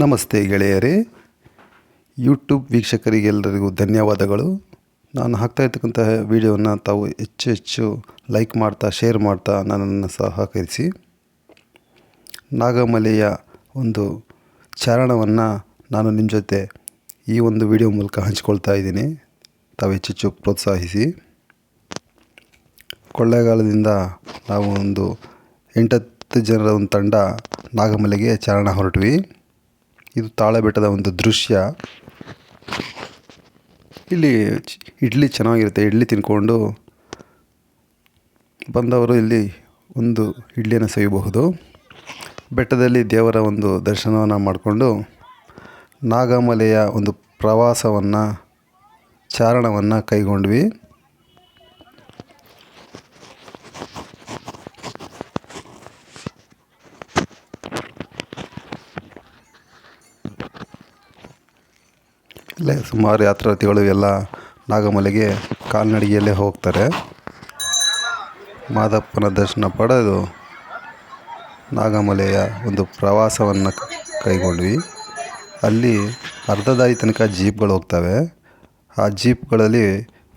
ನಮಸ್ತೆ ಗೆಳೆಯರೇ, ಯೂಟ್ಯೂಬ್ ವೀಕ್ಷಕರಿಗೆಲ್ಲರಿಗೂ ಧನ್ಯವಾದಗಳು. ನಾನು ಹಾಕ್ತಾಯಿರ್ತಕ್ಕಂತಹ ವಿಡಿಯೋವನ್ನು ತಾವು ಹೆಚ್ಚು ಲೈಕ್ ಮಾಡ್ತಾ ಶೇರ್ ಮಾಡ್ತಾ ನನ್ನನ್ನು ಸಹಕರಿಸಿ. ನಾಗಮಲೆಯ ಒಂದು ಚಾರಣವನ್ನು ನಾನು ನಿಮ್ಮ ಜೊತೆ ಈ ಒಂದು ವಿಡಿಯೋ ಮೂಲಕ ಹಂಚ್ಕೊಳ್ತಾ ಇದ್ದೀನಿ. ತಾವು ಹೆಚ್ಚು ಪ್ರೋತ್ಸಾಹಿಸಿ. ಕೊಳ್ಳೇಗಾಲದಿಂದ ನಾವು ಒಂದು 8-10 ಜನರ ಒಂದು ತಂಡ ನಾಗಮಲೆಗೆ ಚಾರಣ ಹೊರಟ್ವಿ. ಇದು ತಾಳಬೆಟ್ಟದ ಒಂದು ದೃಶ್ಯ. ಇಲ್ಲಿ ಇಡ್ಲಿ ಚೆನ್ನಾಗಿರುತ್ತೆ. ಇಡ್ಲಿ ತಿನ್ಕೊಂಡು ಬಂದವರು ಇಲ್ಲಿ ಒಂದು ಇಡ್ಲಿಯನ್ನು ಸವಿಯಬಹುದು. ಬೆಟ್ಟದಲ್ಲಿ ದೇವರ ಒಂದು ದರ್ಶನವನ್ನು ಮಾಡಿಕೊಂಡು ನಾಗಮಲೆಯ ಒಂದು ಪ್ರವಾಸವನ್ನು ಚಾರಣವನ್ನು ಕೈಗೊಂಡ್ವಿ. ಇಲ್ಲೇ ಸುಮಾರು ಯಾತ್ರಾರ್ಥಿಗಳು ಎಲ್ಲ ನಾಗಮಲೆಗೆ ಕಾಲ್ನಡಿಗೆಯಲ್ಲೇ ಹೋಗ್ತಾರೆ. ಮಾದಪ್ಪನ ದರ್ಶನ ಪಡೆದು ನಾಗಮಲೆಯ ಒಂದು ಪ್ರವಾಸವನ್ನು ಕೈಗೊಂಡ್ವಿ. ಅಲ್ಲಿ ಅರ್ಧ ದಾರಿ ತನಕ ಜೀಪ್ಗಳು ಹೋಗ್ತವೆ. ಆ ಜೀಪ್ಗಳಲ್ಲಿ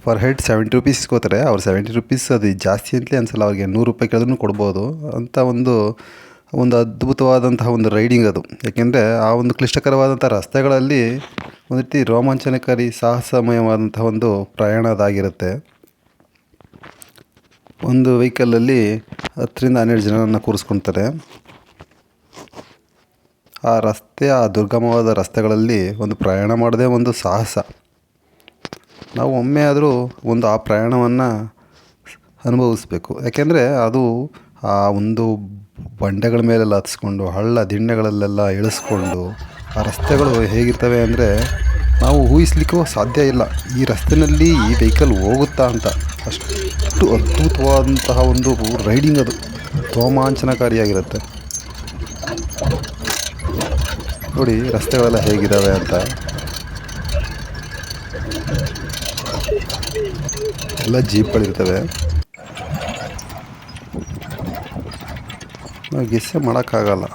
ಫರ್ ಹೆಡ್ 70 ರೂಪೀಸ್ ಇಸ್ಕೋತಾರೆ. ಅವ್ರು 70 ರೂಪೀಸ್ ಅದು ಜಾಸ್ತಿ ಅಂತಲೇ ಅನಿಸಲ್ಲ. ಅವ್ರಿಗೆ 100 ರೂಪಾಯಿ ಕೇಳಿದ್ರೂ ಕೊಡ್ಬೋದು ಅಂತ ಒಂದು ಅದ್ಭುತವಾದಂತಹ ಒಂದು ರೈಡಿಂಗ್ ಅದು. ಯಾಕೆಂದರೆ ಆ ಒಂದು ಕ್ಲಿಷ್ಟಕರವಾದಂಥ ರಸ್ತೆಗಳಲ್ಲಿ ಒಂದು ರೀತಿ ರೋಮಾಂಚನಕಾರಿ ಸಾಹಸಮಯವಾದಂತಹ ಒಂದು ಪ್ರಯಾಣ ಅದಾಗಿರುತ್ತೆ. ಒಂದು ವೆಹಿಕಲಲ್ಲಿ 10-12 ಜನರನ್ನು ಕೂರಿಸ್ಕೊತಾರೆ. ಆ ದುರ್ಗಮವಾದ ರಸ್ತೆಗಳಲ್ಲಿ ಒಂದು ಪ್ರಯಾಣ ಮಾಡೋದೇ ಒಂದು ಸಾಹಸ. ನಾವು ಒಮ್ಮೆ ಆದರೂ ಆ ಪ್ರಯಾಣವನ್ನು ಅನುಭವಿಸ್ಬೇಕು. ಯಾಕೆಂದರೆ ಅದು ಆ ಒಂದು ಬಂಡೆಗಳ ಮೇಲೆಲ್ಲ ಹತ್ಸ್ಕೊಂಡು ಹಳ್ಳ ದಿಣ್ಣೆಗಳಲ್ಲೆಲ್ಲ ಇಳಿಸ್ಕೊಂಡು ಆ ರಸ್ತೆಗಳು ಹೇಗಿರ್ತವೆ ಅಂದರೆ ನಾವು ಊಹಿಸ್ಲಿಕ್ಕೂ ಸಾಧ್ಯ ಇಲ್ಲ. ಈ ರಸ್ತೆಯಲ್ಲಿ ಈ ವೆಹಿಕಲ್ ಹೋಗುತ್ತಾ ಅಂತ. ಅಷ್ಟು ಅದ್ಭುತವಾದಂತಹ ಒಂದು ರೈಡಿಂಗ್ ಅದು. ರೋಮಾಂಚನಕಾರಿಯಾಗಿರುತ್ತೆ. ನೋಡಿ ರಸ್ತೆಗಳೆಲ್ಲ ಹೇಗಿದ್ದಾವೆ ಅಂತ. ಎಲ್ಲ ಜೀಪ್ಗಳಿರ್ತವೆ. ನಾವು ಗೆಸ್ಸೇ ಮಾಡೋಕ್ಕಾಗಲ್ಲ.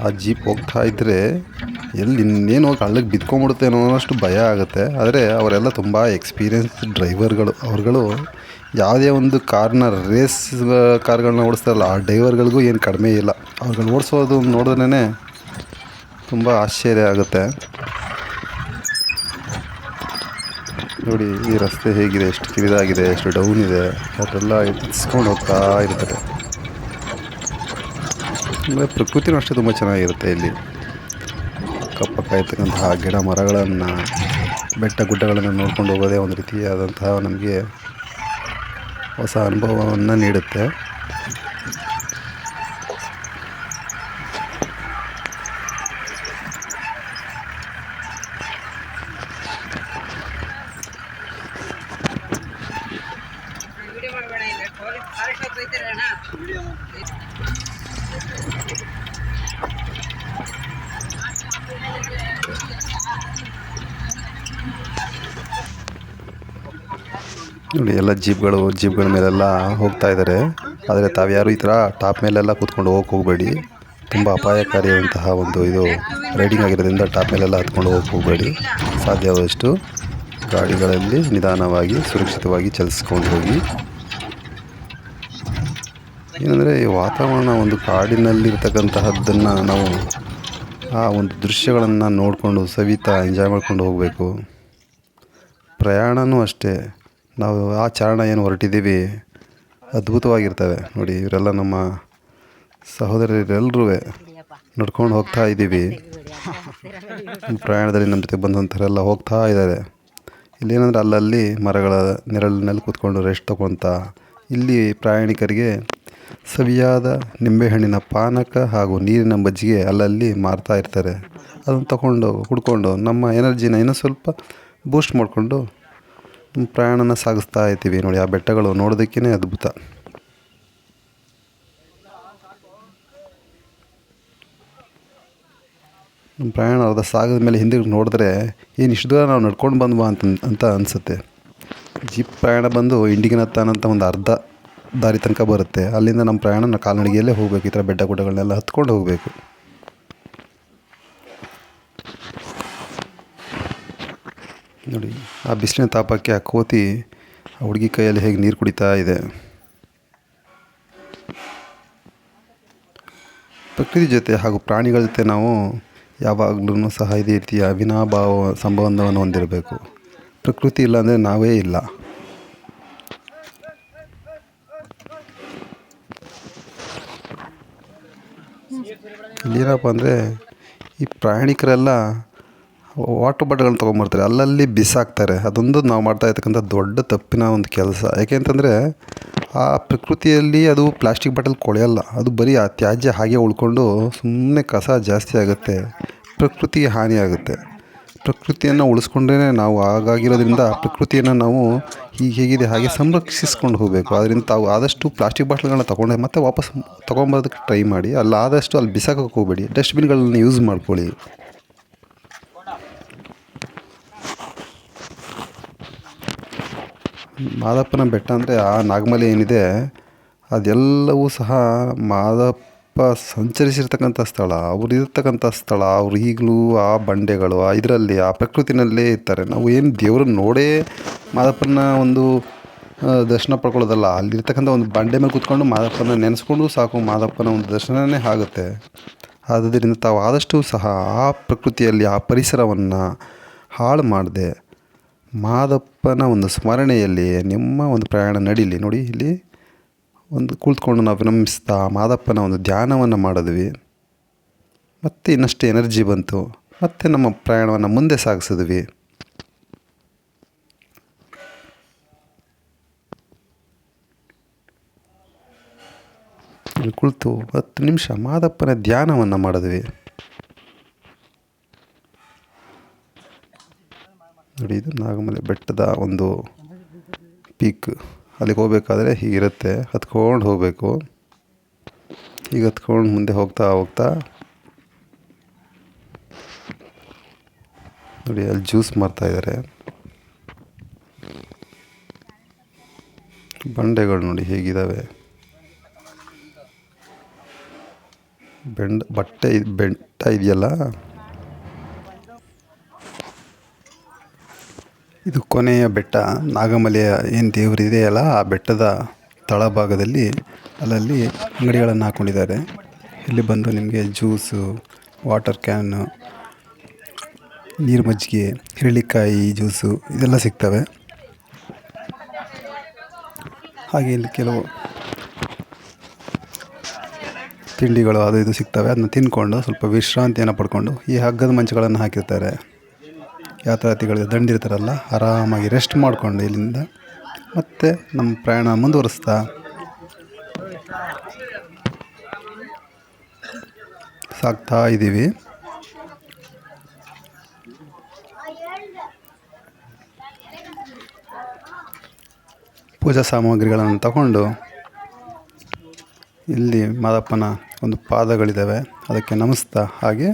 ಆ ಜೀಪ್ ಹೋಗ್ತಾ ಇದ್ದರೆ ಇನ್ನೇನು ಹೋಗಿ ಹಳ್ಳಕ್ಕೆ ಬಿದ್ಕೊಂಡ್ಬಿಡುತ್ತೆ ಅನ್ನೋಷ್ಟು ಭಯ ಆಗುತ್ತೆ. ಆದರೆ ಅವರೆಲ್ಲ ತುಂಬ ಎಕ್ಸ್ಪೀರಿಯನ್ಸ್ ಡ್ರೈವರ್ಗಳು. ಅವ್ರುಗಳು ಯಾವುದೇ ಒಂದು ರೇಸ್ ಕಾರ್ಗಳನ್ನ ಓಡಿಸ್ತಾರಲ್ಲ, ಆ ಡ್ರೈವರ್ಗಳಿಗೂ ಏನು ಕಡಿಮೆ ಇಲ್ಲ. ಅವ್ರುಗಳು ಓಡಿಸೋದು ನೋಡಿದ್ರೇ ತುಂಬ ಆಶ್ಚರ್ಯ ಆಗುತ್ತೆ. ನೋಡಿ ಈ ರಸ್ತೆ ಹೇಗಿದೆ, ಎಷ್ಟು ಕಿರಿದಾಗಿದೆ, ಎಷ್ಟು ಡೌನ್ ಇದೆ. ಅವರೆಲ್ಲ ಇಸ್ಕೊಂಡು ಹೋಗ್ತಾ ಇರ್ತಾರೆ. ಅಂದರೆ ಪ್ರಕೃತಿನೂ ಅಷ್ಟೇ ತುಂಬ ಚೆನ್ನಾಗಿರುತ್ತೆ. ಇಲ್ಲಿ ಅಕ್ಕಪಕ್ಕ ಇರ್ತಕ್ಕಂತಹ ಗಿಡ ಮರಗಳನ್ನು, ಬೆಟ್ಟ ಗುಡ್ಡಗಳನ್ನು ನೋಡ್ಕೊಂಡು ಹೋಗೋದೇ ಒಂದು ರೀತಿಯಾದಂತಹ ನಮಗೆ ಹೊಸ ಅನುಭವವನ್ನು ನೀಡುತ್ತೆ. ನೋಡಿ ಎಲ್ಲ ಜೀಪ್ಗಳ ಮೇಲೆಲ್ಲ ಹೋಗ್ತಾ ಇದ್ದಾರೆ. ಆದರೆ ತಾವ್ಯಾರು ಈ ಥರ ಟಾಪ್ ಮೇಲೆಲ್ಲ ಕೂತ್ಕೊಂಡು ಹೋಗಬೇಡಿ. ತುಂಬ ಅಪಾಯಕಾರಿಯಾದಂತಹ ಒಂದು ಇದು ರೈಡಿಂಗ್ ಆಗಿರೋದ್ರಿಂದ ಟಾಪ್ ಮೇಲೆಲ್ಲ ಹತ್ಕೊಂಡು ಹೋಗಬೇಡಿ. ಸಾಧ್ಯವಾದಷ್ಟು ಗಾಡಿಗಳಲ್ಲಿ ನಿಧಾನವಾಗಿ ಸುರಕ್ಷಿತವಾಗಿ ಚಲಿಸ್ಕೊಂಡು ಹೋಗಿ. ಏನಂದರೆ ಈ ವಾತಾವರಣ ಒಂದು ಕಾಡಿನಲ್ಲಿರ್ತಕ್ಕಂತಹದ್ದನ್ನು ನಾವು ಆ ಒಂದು ದೃಶ್ಯಗಳನ್ನು ನೋಡಿಕೊಂಡು ಸವಿತಾ ಎಂಜಾಯ್ ಮಾಡ್ಕೊಂಡು ಹೋಗಬೇಕು. ಪ್ರಯಾಣವೂ ಅಷ್ಟೇ. ನಾವು ಆ ಚಾರಣ ಏನು ಹೊರಟಿದ್ದೀವಿ ಅದ್ಭುತವಾಗಿರ್ತವೆ. ನೋಡಿ ಇವರೆಲ್ಲ ನಮ್ಮ ಸಹೋದರರೆಲ್ಲರೂ ನಡ್ಕೊಂಡು ಹೋಗ್ತಾ ಇದ್ದೀವಿ. ಪ್ರಯಾಣದಲ್ಲಿ ನಮ್ಮ ಜೊತೆ ಬಂದಂಥವರೆಲ್ಲ ಹೋಗ್ತಾ ಇದ್ದಾರೆ. ಇಲ್ಲೇನಂದರೆ ಅಲ್ಲಲ್ಲಿ ಮರಗಳ ನೆರಳಿನಲ್ಲಿ ಕೂತ್ಕೊಂಡು ರೆಸ್ಟ್ ತೊಗೊಳ್ತಾ ಇಲ್ಲಿ ಪ್ರಯಾಣಿಕರಿಗೆ ಸವಿಯಾದ ನಿಂಬೆಹಣ್ಣಿನ ಪಾನಕ ಹಾಗೂ ನೀರಿನ ಮಜ್ಜಿಗೆ ಅಲ್ಲಲ್ಲಿ ಮಾರ್ತಾ ಇರ್ತಾರೆ. ಅದನ್ನು ಕುಡ್ಕೊಂಡು ನಮ್ಮ ಎನರ್ಜಿನ ಇನ್ನೂ ಸ್ವಲ್ಪ ಬೂಸ್ಟ್ ಮಾಡಿಕೊಂಡು ಪ್ರಯಾಣನ ಸಾಗಿಸ್ತಾ ಇರ್ತೀವಿ. ನೋಡಿ ಆ ಬೆಟ್ಟಗಳು ನೋಡೋದಕ್ಕೇ ಅದ್ಭುತ. ನಮ್ಮ ಪ್ರಯಾಣ ಅರ್ಧ ಸಾಗಿದ ಮೇಲೆ ಹಿಂದಿರುಗಿ ನೋಡಿದ್ರೆ ಏನು ಇಷ್ಟು ದೂರ ನಾವು ನಡ್ಕೊಂಡು ಬಂದ್ವಾ ಅಂತ ಅನಿಸುತ್ತೆ. ಜೀಪ್ ಪ್ರಯಾಣ ಬಂದು ಇಂಡಿಗನತ್ತಾನಂತ ಒಂದು ಅರ್ಧ ದಾರಿ ತನಕ ಬರುತ್ತೆ. ಅಲ್ಲಿಂದ ನಮ್ಮ ಪ್ರಯಾಣ ಕಾಲ್ನಡಿಗೆಯಲ್ಲೇ ಹೋಗಬೇಕು. ಈ ಥರ ಬೆಟ್ಟ ಗುಡ್ಡಗಳನ್ನೆಲ್ಲ ಹತ್ಕೊಂಡು ಹೋಗಬೇಕು. ನೋಡಿ, ಆ ಬಿಸಿಲಿನ ತಾಪಕ್ಕೆ ಆ ಕೋತಿ ಆ ಹುಡುಗಿ ಕೈಯಲ್ಲಿ ಹೇಗೆ ನೀರು ಕುಡಿತಾ ಇದೆ. ಪ್ರಕೃತಿ ಜೊತೆ ಹಾಗೂ ಪ್ರಾಣಿಗಳ ಜೊತೆ ನಾವು ಯಾವಾಗಲೂ ಸಹ ಇದೇ ರೀತಿಯ ಅವಿನಾಭಾವ ಸಂಬಂಧವನ್ನು ಹೊಂದಿರಬೇಕು. ಪ್ರಕೃತಿ ಇಲ್ಲಾಂದರೆ ನಾವೇ ಇಲ್ಲ. ಇಲ್ಲೇನಪ್ಪ ಅಂದರೆ ಈ ಪ್ರಯಾಣಿಕರೆಲ್ಲ ವಾಟರ್ ಬಾಟಲ್ಗಳನ್ನ ತೊಗೊಂಬರ್ತಾರೆ, ಅಲ್ಲಲ್ಲಿ ಬಿಸಾಕ್ತಾರೆ. ಅದೊಂದು ನಾವು ಮಾಡ್ತಾ ಇರ್ತಕ್ಕಂಥ ದೊಡ್ಡ ತಪ್ಪಿನ ಒಂದು ಕೆಲಸ. ಯಾಕೆ ಅಂತಂದರೆ ಆ ಪ್ರಕೃತಿಯಲ್ಲಿ ಅದು ಪ್ಲಾಸ್ಟಿಕ್ ಬಾಟಲ್ ಕೊಳೆಯಲ್ಲ, ಅದು ಬರೀ ಆ ತ್ಯಾಜ್ಯ ಹಾಗೆ ಉಳ್ಕೊಂಡು ಸುಮ್ಮನೆ ಕಸ ಜಾಸ್ತಿ ಆಗುತ್ತೆ, ಪ್ರಕೃತಿಗೆ ಹಾನಿಯಾಗುತ್ತೆ. ಪ್ರಕೃತಿಯನ್ನು ಉಳಿಸ್ಕೊಂಡ್ರೇ ನಾವು ಹಾಗಾಗಿರೋದ್ರಿಂದ ಪ್ರಕೃತಿಯನ್ನು ನಾವು ಹೇಗಿದೆ ಹಾಗೆ ಸಂರಕ್ಷಿಸ್ಕೊಂಡು ಹೋಗಬೇಕು. ಅದರಿಂದ ತಾವು ಆದಷ್ಟು ಪ್ಲಾಸ್ಟಿಕ್ ಬಾಟ್ಲ್ಗಳನ್ನ ತೊಗೊಂಡೆ ಮತ್ತೆ ವಾಪಸ್ ತೊಗೊಂಬರೋದಕ್ಕೆ ಟ್ರೈ ಮಾಡಿ. ಆದಷ್ಟು ಅಲ್ಲಿ ಬಿಸಾಕೋಕ್ಕೆ ಹೋಗಬೇಡಿ, ಡಸ್ಟ್ಬಿನ್ಗಳನ್ನ ಯೂಸ್ ಮಾಡ್ಕೊಳ್ಳಿ. ಮಾದಪ್ಪನ ಬೆಟ್ಟ ಅಂದರೆ ಆ ನಾಗಮಲೆ ಏನಿದೆ ಅದೆಲ್ಲವೂ ಸಹ ಮಾದಪ್ಪ ಸಂಚರಿಸಿರ್ತಕ್ಕಂಥ ಸ್ಥಳ, ಅವ್ರು ಇರ್ತಕ್ಕಂಥ ಸ್ಥಳ. ಅವ್ರು ಈಗಲೂ ಆ ಬಂಡೆಗಳು ಇದರಲ್ಲಿ ಆ ಪ್ರಕೃತಿನಲ್ಲೇ ಇರ್ತಾರೆ. ನಾವು ಏನು ದೇವ್ರನ್ನ ನೋಡೇ ಮಾದಪ್ಪನ ಒಂದು ದರ್ಶನ ಪಡ್ಕೊಳ್ಳೋದಲ್ಲ, ಅಲ್ಲಿರ್ತಕ್ಕಂಥ ಒಂದು ಬಂಡೆ ಮೇಲೆ ಕೂತ್ಕೊಂಡು ಮಾದಪ್ಪನ ನೆನೆಸ್ಕೊಂಡು ಸಾಕು, ಮಾದಪ್ಪನ ಒಂದು ದರ್ಶನವೇ ಆಗುತ್ತೆ. ಆದ್ದರಿಂದ ತಾವು ಆದಷ್ಟು ಸಹ ಆ ಪ್ರಕೃತಿಯಲ್ಲಿ ಆ ಪರಿಸರವನ್ನು ಹಾಳು ಮಾಡದೆ ಮಾದಪ್ಪನ ಒಂದು ಸ್ಮರಣೆಯಲ್ಲಿ ನಿಮ್ಮ ಒಂದು ಪ್ರಯಾಣ ನಡೀಲಿ. ನೋಡಿ, ಇಲ್ಲಿ ಒಂದು ಕುಳಿತುಕೊಂಡು ನಾವು ವಿನಮಿಸ್ತಾ ಮಾದಪ್ಪನ ಒಂದು ಧ್ಯಾನವನ್ನು ಮಾಡಿದ್ವಿ. ಮತ್ತು ಇನ್ನಷ್ಟು ಎನರ್ಜಿ ಬಂತು, ಮತ್ತು ನಮ್ಮ ಪ್ರಯಾಣವನ್ನು ಮುಂದೆ ಸಾಗಿಸಿದ್ವಿ. ಇಲ್ಲಿ ಕುಳಿತು 10 ನಿಮಿಷ ಮಾದಪ್ಪನ ಧ್ಯಾನವನ್ನು ಮಾಡಿದ್ವಿ. ನೋಡಿ, ಇದು ನಾಗಮಲೆ ಬೆಟ್ಟದ ಒಂದು ಪೀಕ್. ಅಲ್ಲಿಗೆ ಹೋಗ್ಬೇಕಾದ್ರೆ ಹೀಗಿರುತ್ತೆ, ಹತ್ಕೊಂಡು ಹೋಗಬೇಕು. ಈಗ ಹತ್ಕೊಂಡು ಮುಂದೆ ಹೋಗ್ತಾ ಹೋಗ್ತಾ ನೋಡಿ, ಅಲ್ಲಿ ಜ್ಯೂಸ್ ಮಾರ್ತಾಯಿದ್ದಾರೆ. ಬಂಡೆಗಳು ನೋಡಿ ಹೇಗಿದ್ದಾವೆ. ಬೆಟ್ಟ ಇದೆಯಲ್ಲ, ಇದು ಕೊನೆಯ ಬೆಟ್ಟ. ನಾಗಮಲೆಯ ಏನು ದೇವರು ಇದೆಯಲ್ಲ, ಆ ಬೆಟ್ಟದ ತಳಭಾಗದಲ್ಲಿ ಅಲ್ಲಲ್ಲಿ ಅಂಗಡಿಗಳನ್ನು ಹಾಕ್ಕೊಂಡಿದ್ದಾರೆ. ಇಲ್ಲಿ ಬಂದು ನಿಮಗೆ ಜ್ಯೂಸು, ವಾಟರ್ ಕ್ಯಾನು, ನೀರು ಮಜ್ಜಿಗೆ, ಹಿರಳಿಕಾಯಿ ಜ್ಯೂಸು ಇದೆಲ್ಲ ಸಿಗ್ತವೆ. ಹಾಗೆ ಇಲ್ಲಿ ಕೆಲವು ತಿಂಡಿಗಳು ಅದು ಇದು ಸಿಗ್ತವೆ. ಅದನ್ನ ತಿಂದ್ಕೊಂಡು ಸ್ವಲ್ಪ ವಿಶ್ರಾಂತಿಯನ್ನು ಪಡ್ಕೊಂಡು ಈ ಹಗ್ಗದ ಮಂಚಗಳನ್ನು ಹಾಕಿರ್ತಾರೆ. ಯಾತ್ರಾರ್ಥಿಗಳಿಗೆ ದಂಡಿರ್ತಾರಲ್ಲ, ಆರಾಮಾಗಿ ರೆಸ್ಟ್ ಮಾಡಿಕೊಂಡು ಇಲ್ಲಿಂದ ಮತ್ತೆ ನಮ್ಮ ಪ್ರಯಾಣ ಮುಂದುವರಿಸ್ತಾ ಸಾಗ್ತಾ ಇದ್ದೀವಿ. ಪೂಜಾ ಸಾಮಗ್ರಿಗಳನ್ನು ತಗೊಂಡು ಇಲ್ಲಿ ಮಾದಪ್ಪನ ಒಂದು ಪಾದಗಳಿದ್ದಾವೆ, ಅದಕ್ಕೆ ನಮಿಸ್ತಾ ಹಾಗೆ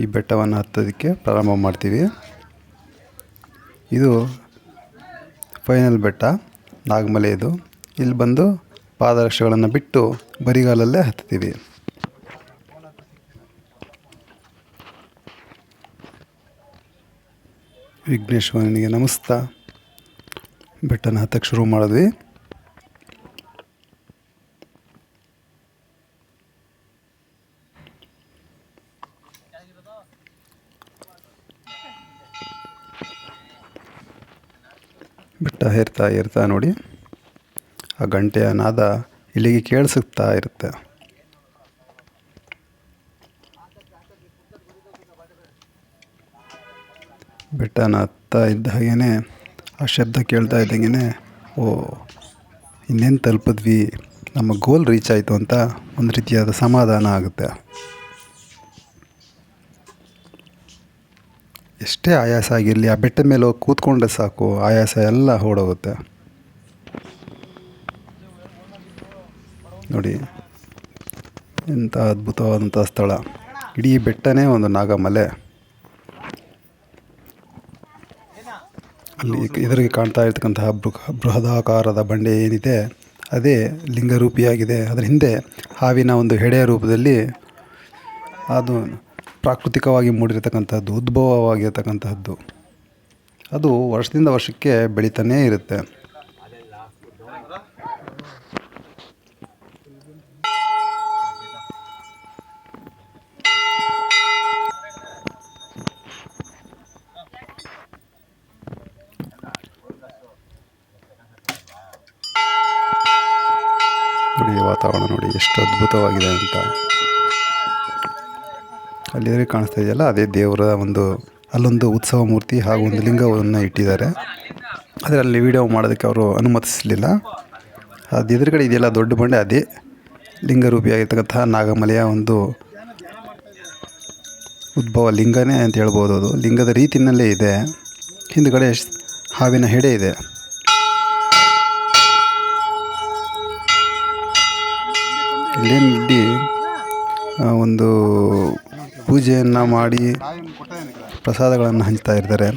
ಈ ಬೆಟ್ಟವನ್ನು ಹತ್ತೋದಕ್ಕೆ ಪ್ರಾರಂಭ ಮಾಡ್ತೀವಿ. ಇದು ಫೈನಲ್ ಬೆಟ್ಟ ನಾಗಮಲೆ. ಇದು ಇಲ್ಲಿ ಬಂದು ಪಾದರಕ್ಷೆಗಳನ್ನು ಬಿಟ್ಟು ಬರಿಗಾಲಲ್ಲೇ ಹತ್ತೀವಿ. ವಿಘ್ನೇಶ್ವರನಿಗೆ ನಮಿಸ್ತಾ ಬೆಟ್ಟನ ಹತ್ತಕ್ಕೆ ಶುರು ಮಾಡಿದ್ವಿ. ಬೆಟ್ಟ ಏರ್ತಾ ನೋಡಿ, ಆ ಗಂಟೆಯ ನಾದ ಇಲ್ಲಿಗೆ ಕೇಳಿಸುತ್ತಾ ಇರುತ್ತೆ. ಬೆಟ್ಟನ ಹತ್ತಾ ಇದ್ದ ಹಾಗೇ ಆ ಶಬ್ದ ಕೇಳ್ತಾ ಇದ್ದಂಗೆ ಓ ಇನ್ನೇನು ತಲುಪಿದ್ವಿ, ನಮ್ಮ ಗೋಲ್ ರೀಚ್ ಆಯಿತು ಅಂತ ಒಂದು ರೀತಿಯಾದ ಸಮಾಧಾನ ಆಗುತ್ತೆ. ಎಷ್ಟೇ ಆಯಾಸ ಆಗಿರಲಿ, ಆ ಬೆಟ್ಟದ ಮೇಲೆ ಹೋಗಿ ಕೂತ್ಕೊಂಡ್ರೆ ಸಾಕು, ಆಯಾಸ ಎಲ್ಲ ಓಡೋಗುತ್ತೆ. ನೋಡಿ, ಎಂಥ ಅದ್ಭುತವಾದಂಥ ಸ್ಥಳ. ಇಡೀ ಬೆಟ್ಟನೇ ಒಂದು ನಾಗಮಲೆ. ಅಲ್ಲಿ ಎದುರಿಗೆ ಕಾಣ್ತಾ ಇರ್ತಕ್ಕಂತಹ ಬೃಹದಾಕಾರದ ಬಂಡೆ ಏನಿದೆ ಅದೇ ಲಿಂಗರೂಪಿಯಾಗಿದೆ. ಅದರ ಹಿಂದೆ ಹಾವಿನ ಒಂದು ಹೆಡೆಯ ರೂಪದಲ್ಲಿ ಅದು ಪ್ರಾಕೃತಿಕವಾಗಿ ಮೂಡಿರತಕ್ಕಂಥದ್ದು, ಉದ್ಭವವಾಗಿರ್ತಕ್ಕಂತಹದ್ದು. ಅದು ವರ್ಷದಿಂದ ವರ್ಷಕ್ಕೆ ಬೆಳೀತಾನೇ ಇರುತ್ತೆ. ನೋಡಿ ವಾತಾವರಣ ನೋಡಿ ಎಷ್ಟು ಅದ್ಭುತವಾಗಿದೆ ಅಂತ. ಅಲ್ಲಿ ಕಾಣಿಸ್ತಾ ಇದೆಯಲ್ಲ ಅದೇ ದೇವರ ಅಲ್ಲೊಂದು ಉತ್ಸವ ಮೂರ್ತಿ ಹಾಗೂ ಒಂದು ಲಿಂಗವನ್ನು ಇಟ್ಟಿದ್ದಾರೆ. ಆದರೆ ಅಲ್ಲಿ ವಿಡಿಯೋ ಮಾಡೋದಕ್ಕೆ ಅವರು ಅನುಮತಿಸಲಿಲ್ಲ. ಅದು ಎದುರುಗಡೆ ಇದೆಯಲ್ಲ ದೊಡ್ಡ ಬಂಡೆ, ಅದೇ ಲಿಂಗರೂಪಿಯಾಗಿರ್ತಕ್ಕಂತಹ ನಾಗಮಲೆಯ ಒಂದು ಉದ್ಭವ ಲಿಂಗನೇ ಅಂತ ಹೇಳ್ಬೋದು. ಅದು ಲಿಂಗದ ರೀತಿಯಲ್ಲೇ ಇದೆ. ಹಿಂದುಗಡೆ ಹಾವಿನ ಹೆಡೆ ಇದೆ. ಇಲ್ಲಿ ಒಂದು ಪೂಜೆಯನ್ನು ಮಾಡಿ ಪ್ರಸಾದಗಳನ್ನು ಹಂಚ್ತಾ ಇರ್ತಾರೆ.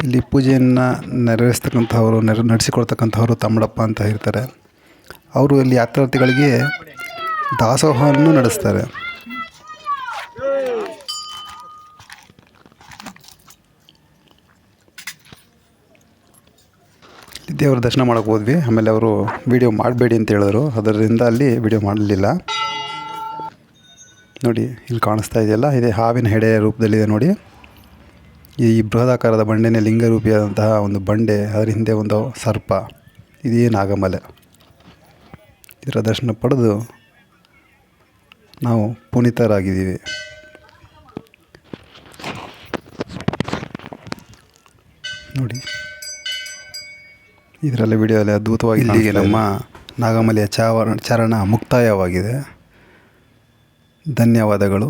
ಇಲ್ಲಿ ಪೂಜೆಯನ್ನು ನೆರವೇರಿಸ್ತಕ್ಕಂಥವರು ನಡೆಸಿಕೊಡ್ತಕ್ಕಂಥವರು ತಮ್ಮಡಪ್ಪ ಅಂತ ಇರ್ತಾರೆ. ಅವರು ಇಲ್ಲಿ ಯಾತ್ರಾರ್ಥಿಗಳಿಗೆ ದಾಸೋಹವನ್ನು ನಡೆಸ್ತಾರೆ. ದೇವರ ದರ್ಶನ ಮಾಡೋಕ್ಕೆ ಹೋದ್ವಿ. ಆಮೇಲೆ ಅವರು ವಿಡಿಯೋ ಮಾಡಬೇಡಿ ಅಂತ ಹೇಳಿದ್ರು. ಅದರಿಂದ ಅಲ್ಲಿ ವಿಡಿಯೋ ಮಾಡಲಿಲ್ಲ. ನೋಡಿ ಇಲ್ಲಿ ಕಾಣಿಸ್ತಾ ಇದೆಯಲ್ಲ, ಇದೇ ಹಾವಿನ ಹೆಡೆಯ ರೂಪದಲ್ಲಿದೆ ನೋಡಿ. ಈ ಬೃಹದಾಕಾರದ ಬಂಡೆನೇ ಲಿಂಗರೂಪಿಯಾದಂತಹ ಒಂದು ಬಂಡೆ, ಅದರ ಹಿಂದೆ ಒಂದು ಸರ್ಪ, ಇದೇ ನಾಗಮಲೆ. ಇದರ ದರ್ಶನ ಪಡೆದು ನಾವು ಪುನೀತರಾಗಿದ್ದೀವಿ. ನೋಡಿ ಇದರಲ್ಲಿ ವಿಡಿಯೋದಲ್ಲಿ ಅದ್ಭುತವಾಗಿ ಇಲ್ಲಿಗೆ ನಮ್ಮ ನಾಗಮಲೆಯ ಚಾರಣ ಮುಕ್ತಾಯವಾಗಿದೆ. ಧನ್ಯವಾದಗಳು.